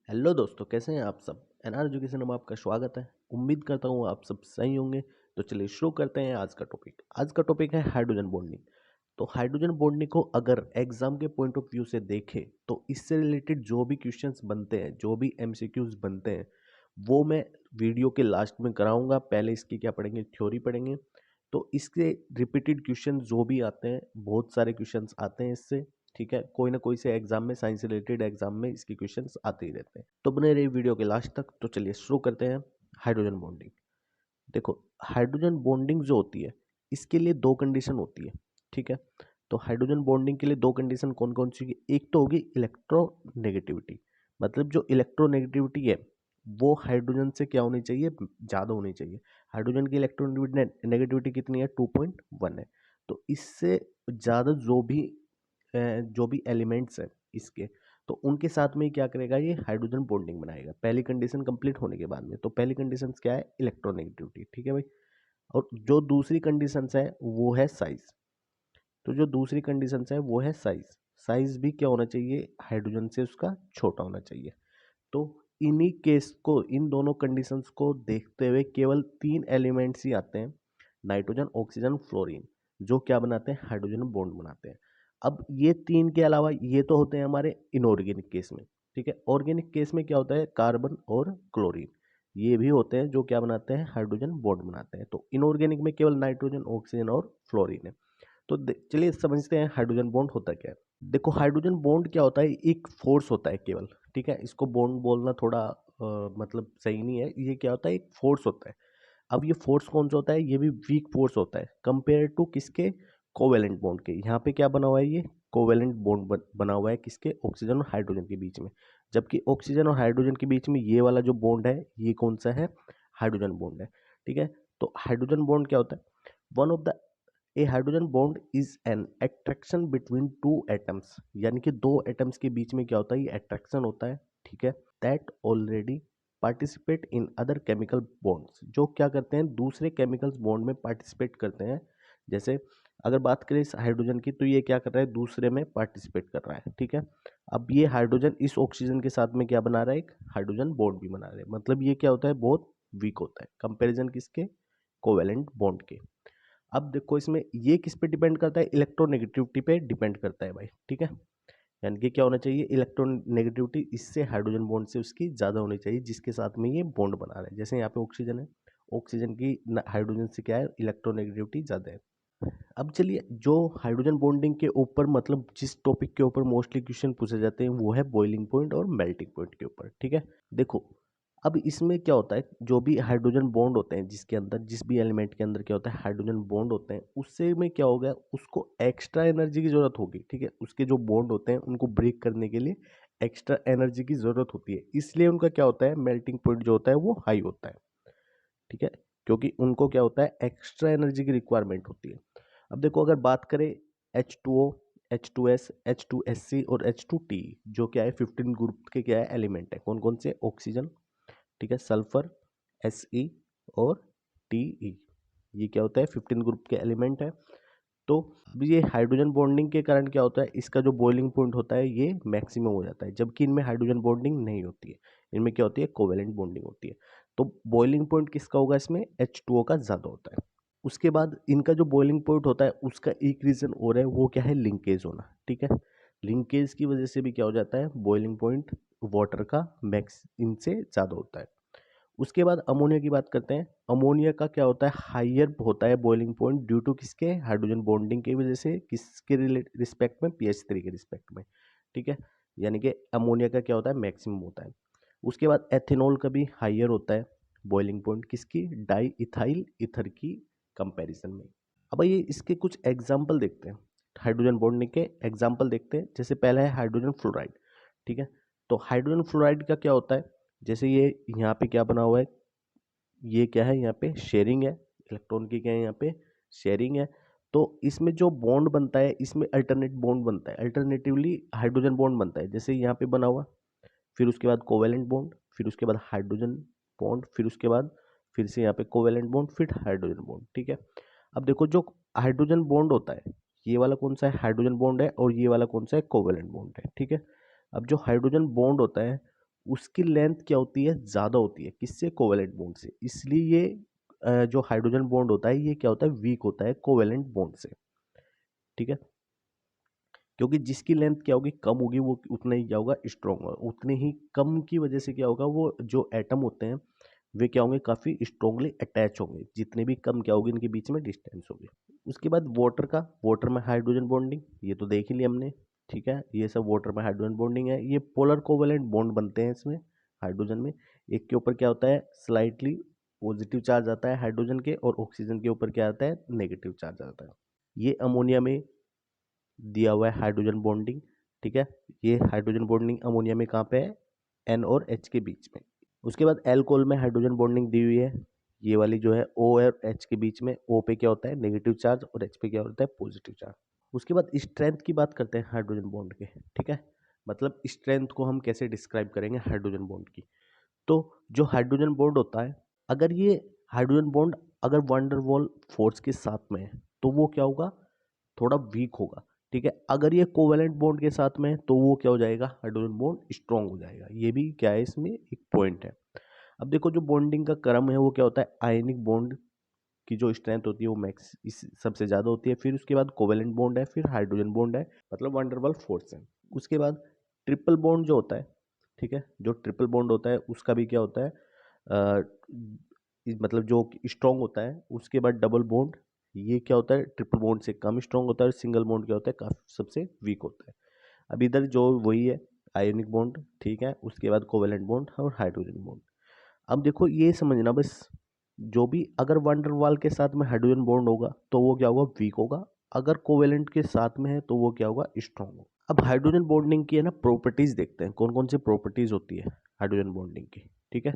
Hello दोस्तों, कैसे हैं आप सब। एनआर एजुकेशन में आपका स्वागत है। उम्मीद करता हूँ आप सब सही होंगे। तो चलिए शुरू करते हैं आज का टॉपिक है हाइड्रोजन बॉन्डिंग। तो हाइड्रोजन बॉन्डिंग को अगर एग्जाम के पॉइंट ऑफ व्यू से देखें तो इससे रिलेटेड जो भी क्वेश्चंस बनते हैं, जो भी एमसीक्यूज बनते हैं, वो मैं वीडियो के लास्ट में कराऊंगा। पहले इसकी क्या पढ़ेंगे, थ्योरी पढ़ेंगे। तो इसके रिपीटेड क्वेश्चन जो भी आते हैं, बहुत सारे क्वेश्चंस आते हैं इससे। ठीक है, कोई ना कोई से एग्जाम में, साइंस से रिलेटेड एग्जाम में इसके क्वेश्चंस आते ही रहते हैं। तो बने रहिए वीडियो के लास्ट तक। तो चलिए शुरू करते हैं। Hydrogen bonding. देखो, हाइड्रोजन बॉन्डिंग जो होती है, इसके लिए दो कंडीशन होती है। ठीक है, तो हाइड्रोजन बॉन्डिंग के लिए दो कंडीशन कौन कौन सी है। एक तो होगी इलेक्ट्रोनेगेटिविटी, मतलब जो इलेक्ट्रोनेगेटिविटी है वो हाइड्रोजन से क्या होनी चाहिए, ज़्यादा होनी चाहिए। हाइड्रोजन की इलेक्ट्रोनेगेटिविटी कितनी है, 2.1 है। तो इससे ज़्यादा जो भी एलिमेंट्स हैं इसके, तो उनके साथ में क्या करेगा, ये हाइड्रोजन बॉन्डिंग बनाएगा पहली कंडीशन कंप्लीट होने के बाद में। तो पहली कंडीशन क्या है, इलेक्ट्रोनेगेटिविटी। ठीक है भाई। और जो दूसरी कंडीशन है वो है साइज। तो जो दूसरी कंडीशन है वो है साइज। साइज भी क्या होना चाहिए, हाइड्रोजन से उसका छोटा होना चाहिए। तो इन्हीं केस को, इन दोनों कंडीशंस को देखते हुए केवल तीन एलिमेंट्स ही आते हैं, नाइट्रोजन, ऑक्सीजन, फ्लोरीन, जो क्या बनाते हैं, हाइड्रोजन बॉन्ड बनाते हैं। अब ये तीन के अलावा ये तो होते हैं हमारे इनऑर्गेनिक केस में। ठीक है, ऑर्गेनिक केस में क्या होता है, कार्बन और क्लोरीन, ये भी होते हैं जो क्या बनाते हैं, हाइड्रोजन बॉन्ड बनाते हैं। तो इनऑर्गेनिक में केवल नाइट्रोजन, ऑक्सीजन और फ्लोरीन है। तो चलिए समझते हैं हाइड्रोजन बॉन्ड होता क्या है। देखो, हाइड्रोजन बॉन्ड क्या होता है, एक फोर्स होता है केवल। ठीक है, इसको बॉन्ड बोलना थोड़ा मतलब सही नहीं है। ये क्या होता है, एक फोर्स होता है। अब ये फोर्स कौन सा होता है, ये भी वीक फोर्स होता है कंपेयर टू किसके, कोवेलेंट बॉन्ड के। यहाँ पे क्या बना हुआ है, ये कोवेलेंट बॉन्ड बना हुआ है किसके, ऑक्सीजन और हाइड्रोजन के बीच में। जबकि ऑक्सीजन और हाइड्रोजन के बीच में ये वाला जो बॉन्ड है, ये कौन सा है, हाइड्रोजन बॉन्ड है। ठीक है, तो हाइड्रोजन बॉन्ड क्या होता है, one of the A hydrogen bond is an attraction between two atoms, यानी कि दो एटम्स के बीच में क्या होता है, ये अट्रैक्शन होता है। ठीक है, that already participate in other chemical bonds, जो क्या करते हैं, दूसरे केमिकल्स बॉन्ड में पार्टिसिपेट करते हैं। जैसे अगर बात करें इस हाइड्रोजन की, तो ये क्या कर रहा है, दूसरे में पार्टिसिपेट कर रहा है। ठीक है, अब ये हाइड्रोजन इस ऑक्सीजन के साथ में क्या बना रहा है, एक हाइड्रोजन बॉन्ड भी बना रहा है। मतलब ये क्या होता है, बहुत वीक होता है कंपेरिजन किसके, कोवेलेंट बॉन्ड के। अब देखो, इसमें ये किस पे डिपेंड करता है, इलेक्ट्रोनेगेटिविटी पे डिपेंड करता है भाई। ठीक है, यानी कि क्या होना चाहिए, इलेक्ट्रोनेगेटिविटी इससे हाइड्रोजन बॉन्ड से उसकी ज़्यादा होनी चाहिए, जिसके साथ में ये बॉन्ड बना रहा है। जैसे यहाँ पे ऑक्सीजन है, ऑक्सीजन की हाइड्रोजन से क्या है, इलेक्ट्रोनेगेटिविटी ज़्यादा है। अब चलिए, जो हाइड्रोजन बॉन्डिंग के ऊपर, मतलब जिस टॉपिक के ऊपर मोस्टली क्वेश्चन पूछे जाते हैं, वो है बॉइलिंग पॉइंट और मेल्टिंग पॉइंट के ऊपर। ठीक है, देखो अब इसमें क्या होता है, जो भी हाइड्रोजन बॉन्ड होते हैं, जिसके अंदर, जिस भी एलिमेंट के अंदर क्या होता है, हाइड्रोजन बॉन्ड होते हैं, उससे में क्या होगा, उसको एक्स्ट्रा एनर्जी की जरूरत होगी। ठीक है, उसके जो बॉन्ड होते हैं उनको ब्रेक करने के लिए एक्स्ट्रा एनर्जी की जरूरत होती है, इसलिए उनका क्या होता है, मेल्टिंग पॉइंट जो होता है वो हाई होता है। ठीक है, क्योंकि उनको क्या होता है, एक्स्ट्रा एनर्जी की रिक्वायरमेंट होती है। अब देखो, अगर बात करें H2O, H2S, H2SC और H2T, जो क्या है 15 ग्रुप के क्या है, एलिमेंट है। कौन कौन से, ऑक्सीजन, ठीक है, सल्फर, Se और Te, ये क्या होता है, 15 ग्रुप के एलिमेंट है। तो अब ये हाइड्रोजन बॉन्डिंग के कारण क्या होता है, इसका जो बॉइलिंग पॉइंट होता है ये मैक्सिमम हो जाता है, जबकि इनमें हाइड्रोजन बॉन्डिंग नहीं होती है। इनमें क्या होती है, कोवेलेंट बॉन्डिंग होती है। तो बॉइलिंग पॉइंट किसका होगा, इसमें H2O का ज़्यादा होता है। उसके बाद इनका जो बॉइलिंग पॉइंट होता है, उसका एक रीज़न और है, वो क्या है, लिंकेज होना। ठीक है, लिंकेज की वजह से भी क्या हो जाता है, बॉइलिंग पॉइंट वाटर का मैक्स इनसे ज़्यादा होता है। उसके बाद अमोनिया की बात करते हैं। अमोनिया का क्या होता है, हाइयर होता है बॉइलिंग पॉइंट, ड्यू टू किसके, हाइड्रोजन बॉन्डिंग की वजह से, किसके रिस्पेक्ट में, pH 3 के रिस्पेक्ट में। ठीक है, यानी कि अमोनिया का क्या होता है, मैक्सिमम होता है। उसके बाद एथेनॉल का भी हाइयर होता है बॉइलिंग पॉइंट, किसकी, डाई इथाइल ईथर की कंपैरिजन में। अब ये इसके कुछ एग्जाम्पल देखते हैं, हाइड्रोजन बॉन्डिंग के एग्जाम्पल देखते हैं। जैसे पहला है हाइड्रोजन फ्लोराइड। ठीक है, तो हाइड्रोजन फ्लोराइड का क्या होता है, जैसे ये यहाँ पे क्या बना हुआ है, ये क्या है, यहाँ पे शेयरिंग है, इलेक्ट्रॉन की क्या है, यहाँ पे शेयरिंग है। तो इसमें जो बॉन्ड बनता है, इसमें अल्टरनेट बॉन्ड बनता है, अल्टरनेटिवली हाइड्रोजन बॉन्ड बनता है। जैसे यहाँ पे बना हुआ, फिर उसके बाद कोवेलेंट बॉन्ड, फिर उसके बाद हाइड्रोजन बॉन्ड, फिर उसके बाद फिर से यहाँ पे कोवेलेंट बॉन्ड, फिर हाइड्रोजन बॉन्ड। ठीक है, अब देखो, जो हाइड्रोजन बॉन्ड होता है, ये वाला कौन सा है, हाइड्रोजन बॉन्ड है, और ये वाला कौन सा है, कोवेलेंट बॉन्ड है। ठीक है, अब जो हाइड्रोजन बॉन्ड होता है उसकी लेंथ क्या होती है, ज़्यादा होती है, किससे, कोवेलेंट बॉन्ड से। इसलिए ये जो हाइड्रोजन बॉन्ड होता है ये क्या होता है, वीक होता है कोवेलेंट बॉन्ड से, ठीक है। क्योंकि जिसकी लेंथ क्या होगी, कम होगी, वो उतना ही क्या होगा, स्ट्रॉन्ग होगा। उतने ही कम की वजह से क्या होगा, वो जो एटम होते हैं वे क्या होंगे, काफ़ी स्ट्रॉन्गली अटैच होंगे। जितने भी कम क्या होगी, इनके बीच में डिस्टेंस होगी। उसके बाद वाटर में हाइड्रोजन बॉन्डिंग, ये तो देख ही लिया हमने, ठीक है। ये सब वाटर में हाइड्रोजन बॉन्डिंग है। ये पोलर कोवेलेंट बॉन्ड बनते हैं इसमें हाइड्रोजन में। एक के ऊपर क्या होता है, स्लाइटली पॉजिटिव चार्ज आता है हाइड्रोजन के, और ऑक्सीजन के ऊपर क्या आता है, नेगेटिव चार्ज आता है। ये अमोनिया में दिया हुआ है हाइड्रोजन बॉन्डिंग, ठीक है। ये हाइड्रोजन बॉन्डिंग अमोनिया में कहाँ पे है, एन और एच के बीच में। उसके बाद एल्कोहल में हाइड्रोजन बॉन्डिंग दी हुई है, ये वाली जो है ओ और एच के बीच में। ओ पे क्या होता है, नेगेटिव चार्ज, और एच पे क्या होता है, पॉजिटिव चार्ज। उसके बाद स्ट्रेंथ की बात करते हैं हाइड्रोजन बॉन्ड के, ठीक है। मतलब स्ट्रेंथ को हम कैसे डिस्क्राइब करेंगे हाइड्रोजन बॉन्ड की। तो जो हाइड्रोजन बॉन्ड होता है, अगर ये हाइड्रोजन बॉन्ड अगर वंडरवॉल फोर्स के साथ में है तो वो क्या होगा, थोड़ा वीक होगा, ठीक है। अगर ये कोवेलेंट बॉन्ड के साथ में है तो वो क्या हो जाएगा, हाइड्रोजन बॉन्ड स्ट्रांग हो जाएगा। ये भी क्या है, इसमें एक पॉइंट है। अब देखो जो बॉन्डिंग का क्रम है वो क्या होता है, आयनिक बॉन्ड की जो स्ट्रेंथ होती है वो मैक्स इस सबसे ज़्यादा होती है, फिर उसके बाद कोवेलेंट बॉन्ड है, फिर हाइड्रोजन बॉन्ड है, मतलब वंडरवॉल फोर्स है। उसके बाद ट्रिपल बॉन्ड जो होता है, ठीक है, जो ट्रिपल बॉन्ड होता है उसका भी क्या होता है, अ, मतलब जो स्ट्रॉन्ग होता है। उसके बाद डबल बॉन्ड, ये क्या होता है, ट्रिपल बॉन्ड से कम स्ट्रॉन्ग होता है। और सिंगल बॉन्ड क्या होता है, काफी सबसे वीक होता है। अब इधर जो वही है, आयोनिक बॉन्ड, ठीक है। उसके बाद कोवेलेंट बॉन्ड और हाइड्रोजन बॉन्ड। अब देखो ये समझना बस, जो भी अगर वंडरवाल के साथ में हाइड्रोजन बॉन्ड होगा तो वो क्या होगा, वीक होगा। अगर कोवेलेंट के साथ में है तो वो क्या होगा, स्ट्रॉन्ग होगा। अब हाइड्रोजन बॉन्डिंग की है ना प्रॉपर्टीज देखते हैं, कौन कौन सी प्रॉपर्टीज होती है हाइड्रोजन बॉन्डिंग की, ठीक है।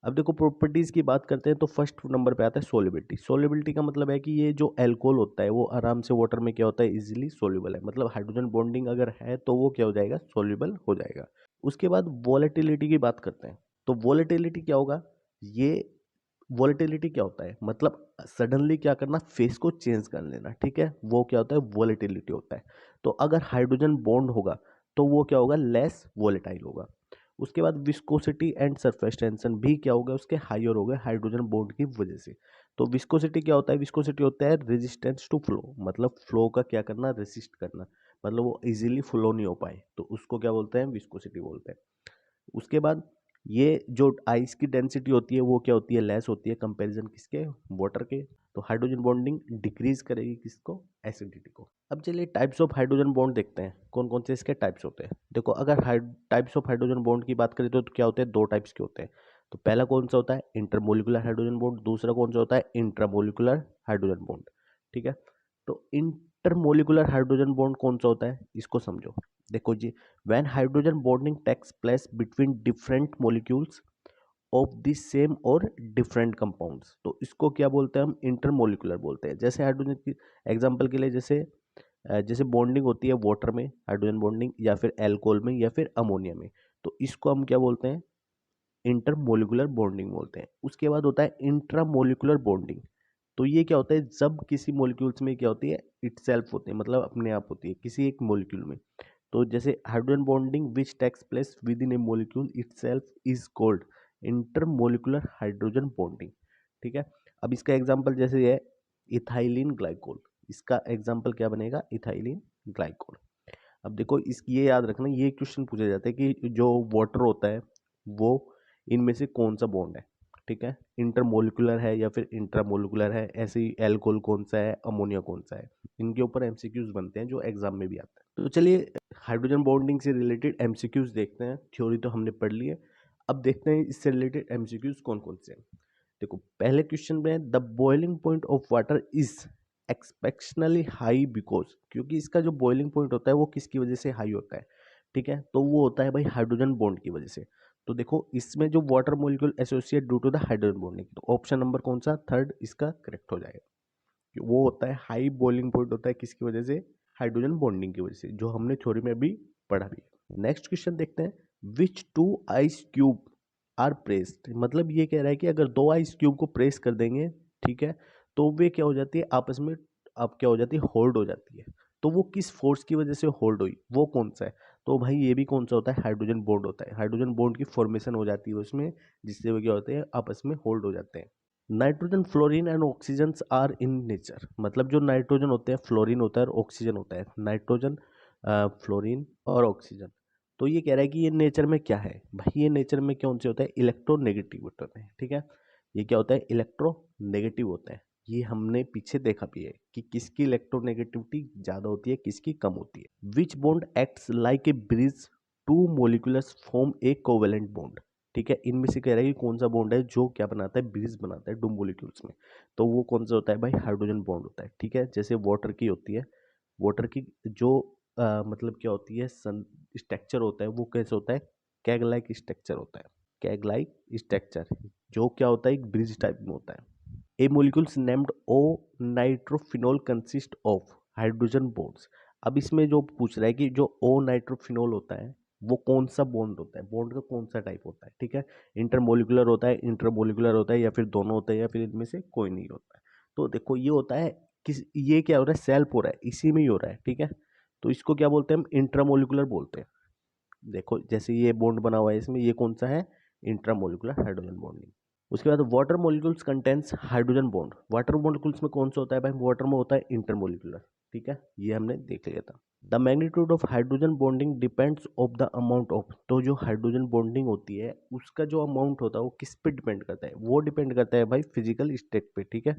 अब देखो प्रॉपर्टीज की बात करते हैं तो फर्स्ट नंबर पे आता है सोलिबिलिटी। सोलिबिलिटी का मतलब है कि ये जो एल्कोहल होता है वो आराम से वाटर में क्या होता है, इजीली सोल्यूबल है। मतलब हाइड्रोजन बॉन्डिंग अगर है तो वो क्या हो जाएगा, सोल्यूबल हो जाएगा। उसके बाद वोलेटिलिटी की बात करते हैं, तो वोलेटिलिटी क्या होगा, ये वोलेटिलिटी क्या होता है, मतलब सडनली क्या करना, फेस को चेंज कर लेना, ठीक है, वो क्या होता है, वोलेटिलिटी होता है। तो अगर हाइड्रोजन बॉन्ड होगा तो वो क्या होगा, लेस वोलेटाइल होगा। उसके बाद विस्कोसिटी एंड सरफेस टेंशन भी क्या होगा, उसके हायर हो गए हाइड्रोजन बॉन्ड की वजह से। तो विस्कोसिटी क्या होता है, विस्कोसिटी होता है रेजिस्टेंस टू फ्लो, मतलब फ्लो का क्या करना, रेसिस्ट करना, मतलब वो इजीली फ्लो नहीं हो पाए तो उसको क्या बोलते हैं, विस्कोसिटी बोलते हैं। उसके बाद ये जो आइस की डेंसिटी होती है वो क्या होती है, लेस होती है कंपैरिजन किसके, वाटर के। तो हाइड्रोजन बॉन्डिंग डिक्रीज करेगी किसको, एसिडिटी को। अब चलिए टाइप्स ऑफ हाइड्रोजन बॉन्ड देखते हैं, कौन कौन से इसके टाइप्स होते हैं। देखो अगर टाइप्स ऑफ हाइड्रोजन बॉन्ड की बात करें तो क्या होते हैं, दो टाइप्स के होते हैं। तो पहला कौन सा होता है, इंटरमोलिकुलर हाइड्रोजन बॉन्ड। दूसरा कौन सा होता है, इंट्रामोलिकुलर हाइड्रोजन बॉन्ड, ठीक है। तो इंटरमोलिकुलर हाइड्रोजन बॉन्ड कौन सा होता है, इसको समझो। देखो जी, when hydrogen bonding takes place between different molecules of the same और different compounds, तो इसको क्या बोलते हैं, हम इंटरमोलिकुलर बोलते हैं। जैसे हाइड्रोजन की एग्जांपल के लिए, जैसे बॉन्डिंग होती है वाटर में हाइड्रोजन बॉन्डिंग, या फिर अल्कोहल में, या फिर अमोनिया में, तो इसको हम क्या बोलते हैं, इंटरमोलिकुलर बॉन्डिंग बोलते हैं। उसके बाद होता है इंट्रामोलिकुलर बॉन्डिंग। तो ये क्या होता है, जब किसी मॉलिक्यूल्स में क्या होती है, इटसेल्फ होती है, मतलब अपने आप होती है किसी एक मॉलिक्यूल में। तो जैसे hydrogen bonding which takes place within a molecule itself is called intermolecular hydrogen bonding, ठीक है। अब इसका एग्जांपल जैसे है इथाइलिन ग्लाइकोल, इसका एग्जांपल क्या बनेगा, इथाइलिन ग्लाइकोल। अब देखो इस ये याद रखना, ये क्वेश्चन पूछा जाता है कि जो वाटर होता है वो इनमें से कौन सा बॉन्ड है, ठीक है, इंटरमोलिकुलर है या फिर इंट्रामोलिकुलर है, ऐसे ही एल्कोहल कौन सा है, अमोनिया कौन सा है। इनके ऊपर एमसीक्यूज बनते हैं जो एग्जाम में भी आते हैं। तो चलिए हाइड्रोजन बॉन्डिंग से रिलेटेड एमसीक्यूज देखते हैं। थ्योरी तो हमने पढ़ ली है, अब देखते हैं इससे रिलेटेड एमसीक्यूज कौन कौन से हैं। देखो पहले क्वेश्चन में, the boiling point of water is exceptionally high because, क्योंकि इसका जो बॉइलिंग पॉइंट होता है वो किसकी वजह से हाई होता है, ठीक है, तो वो होता है भाई हाइड्रोजन बॉन्ड की वजह से। तो देखो इसमें जो water molecule associate due to the hydrogen bonding, तो ऑप्शन नंबर कौन सा, थर्ड इसका करेक्ट हो जाएगा। कि वो होता है हाई बॉइलिंग पॉइंट होता है किसकी वजह से, हाइड्रोजन बॉन्डिंग की वजह से, जो हमने थ्योरी में अभी पढ़ा भी है। नेक्स्ट क्वेश्चन देखते हैं, which two ice cube are pressed, मतलब ये कह रहा है कि अगर दो आइस क्यूब को प्रेस कर देंगे, ठीक है, तो वे क्या हो जाती है आपस में, अब क्या हो जाती है, होल्ड हो जाती है। तो वो किस फोर्स की वजह से होल्ड हुई, वो कौन सा है, तो भाई ये भी कौन सा होता है, हाइड्रोजन बॉन्ड होता है। हाइड्रोजन बॉन्ड की फॉर्मेशन हो जाती है उसमें, जिससे वो क्या होते हैं, आपस में होल्ड हो जाते हैं। Nitrogen, fluorine and oxygen are in nature, मतलब जो नाइट्रोजन होते हैं, फ्लोरीन होता है और ऑक्सीजन होता है। नाइट्रोजन, फ्लोरीन और ऑक्सीजन। तो ये कह रहा है कि ये नेचर में क्या है भाई, ये नेचर में कौन से होता है, इलेक्ट्रोनेगेटिव होता है। ठीक है, ये क्या होता है, इलेक्ट्रोनेगेटिव होता है। ये हमने पीछे देखा भी है कि किसकी इलेक्ट्रोनेगेटिविटी ज्यादा होती है, किसकी कम होती है। Which bond acts like a bridge, to molecules form a covalent bond. ठीक है, इनमें से कह रहा है कि कौन सा बॉन्ड है जो क्या बनाता है, ब्रिज बनाता है दो मॉलिक्यूल्स में। तो वो कौन सा होता है भाई, हाइड्रोजन बॉन्ड होता है। ठीक है, जैसे वाटर की होती है, वाटर की जो मतलब क्या होती है, स्ट्रक्चर होता है, वो कैसे होता है, कैग लाइक स्ट्रक्चर होता है। कैग लाइक स्ट्रक्चर, जो क्या होता है, एक ब्रिज टाइप में होता है। ए molecules named O nitrophenol consist of hydrogen bonds. अब इसमें जो पूछ रहा है कि जो O नाइट्रोफिनोल होता है वो कौन सा बॉन्ड होता है, बॉन्ड का कौन सा टाइप होता है। ठीक है, इंटरमोलिकुलर होता है, इंटरमोलिकुलर होता है, या फिर दोनों होते हैं, या फिर इनमें से कोई नहीं होता है। तो देखो ये होता है किस, ये क्या हो रहा है, सेल्फ हो रहा है, इसी में ही हो रहा है। ठीक है, तो इसको क्या बोलते हैं, हम इंट्रामोलिकुलर बोलते हैं। देखो जैसे ये बॉन्ड बना हुआ है इसमें, ये कौन सा है, इंट्रामोलिकुलर हाइड्रोजन बॉन्डिंग। उसके बाद water molecules contents hydrogen bond. Water molecules में कौन सा होता है भाई, वाटर में होता है इंटरमोलिकुलर। ठीक है, ये हमने देख लिया था। The magnitude of hydrogen bonding depends of the amount of, तो जो हाइड्रोजन बॉन्डिंग होती है उसका जो अमाउंट होता है वो किस पे डिपेंड करता है, वो डिपेंड करता है भाई फिजिकल स्टेट पे। ठीक है,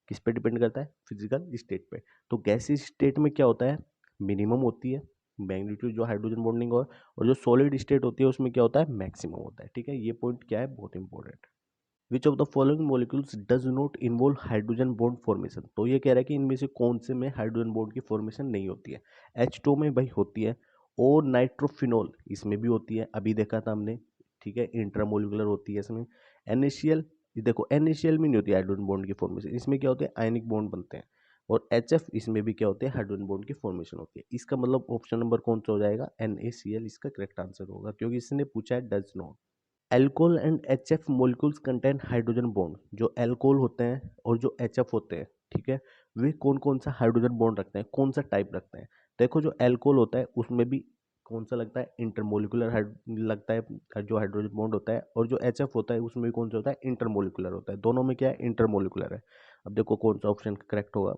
किस पे डिपेंड करता है, फिजिकल स्टेट पे। तो गैसीय स्टेट में क्या होता है, मिनिमम होती है मैग्नीट्यूड जो हाइड्रोजन बॉन्डिंग, और जो सॉलिड स्टेट होती है उसमें क्या होता है, मैक्सिमम होता है। ठीक है, ये पॉइंट क्या है, बहुत important. Which of the following molecules does not involve hydrogen bond formation. तो ये कह रहा है कि इनमें से कौन से में हाइड्रोजन बॉन्ड की फॉर्मेशन नहीं होती है। H2 में भाई होती है, और नाइट्रोफिनोल इसमें भी होती है, अभी देखा था हमने। ठीक है, इंट्रामोलिकुलर होती है इसमें। NaCl, ये देखो NaCl में नहीं होती हाइड्रोजन बॉन्ड की फॉर्मेशन, इसमें क्या होते हैं, आयनिक बॉन्ड बनते हैं। और HF, इसमें भी क्या होते हैं, हाइड्रोजन बॉन्ड की फॉर्मेशन होती है। इसका मतलब ऑप्शन नंबर कौन सा हो जाएगा, NaCl इसका करेक्ट आंसर होगा, क्योंकि इसने पूछा है does not. Alcohol and HF molecules contain hydrogen bond. जो एल्कोहल होते हैं और जो HF होते हैं, ठीक है, वे कौन कौन सा हाइड्रोजन बॉन्ड रखते हैं, कौन सा टाइप रखते हैं। देखो जो एल्कोहल होता है उसमें भी कौन सा लगता है, इंटरमोलिकुलर लगता है जो हाइड्रोजन बॉन्ड होता है, और जो HF होता है उसमें भी कौन सा होता है, इंटरमोलिकुलर होता है। दोनों में क्या है, इंटरमोलिकुलर है। अब देखो कौन सा ऑप्शन करेक्ट होगा,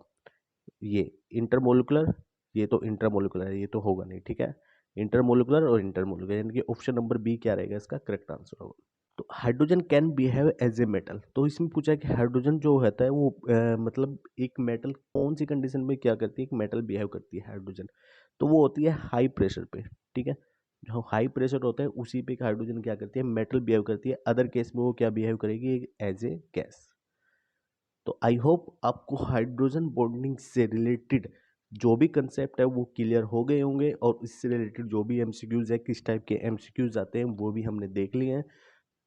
ये इंटरमोलिकुलर, ये तो इंटरमोलिकुलर है, ये तो होगा नहीं। ठीक है, इंटरमोलिकुलर और इंटरमोलिकुलर, यानी कि ऑप्शन नंबर बी क्या रहेगा, इसका करेक्ट आंसर होगा। तो hydrogen can behave as a metal. तो इसमें पूछा है कि हाइड्रोजन जो होता है वो मतलब एक मेटल कौन सी कंडीशन में क्या करती है, एक मेटल बिहेव करती है हाइड्रोजन। तो वो होती है हाई प्रेशर पे। ठीक है, जो हाई प्रेशर होता है उसी पे हाइड्रोजन क्या करती है, मेटल बिहेव करती है। अदर केस में वो क्या बिहेव करेगी, एज ए गैस। तो आई होप आपको हाइड्रोजन बॉन्डिंग से रिलेटेड जो भी कंसेप्ट है वो क्लियर हो गए होंगे, और इससे रिलेटेड जो भी एमसीक्यूज है, किस टाइप के एमसीक्यूज आते हैं, वो भी हमने देख लिए हैं।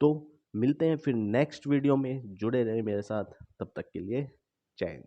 तो मिलते हैं फिर नेक्स्ट वीडियो में, जुड़े रहे मेरे साथ, तब तक के लिए जय हिंद।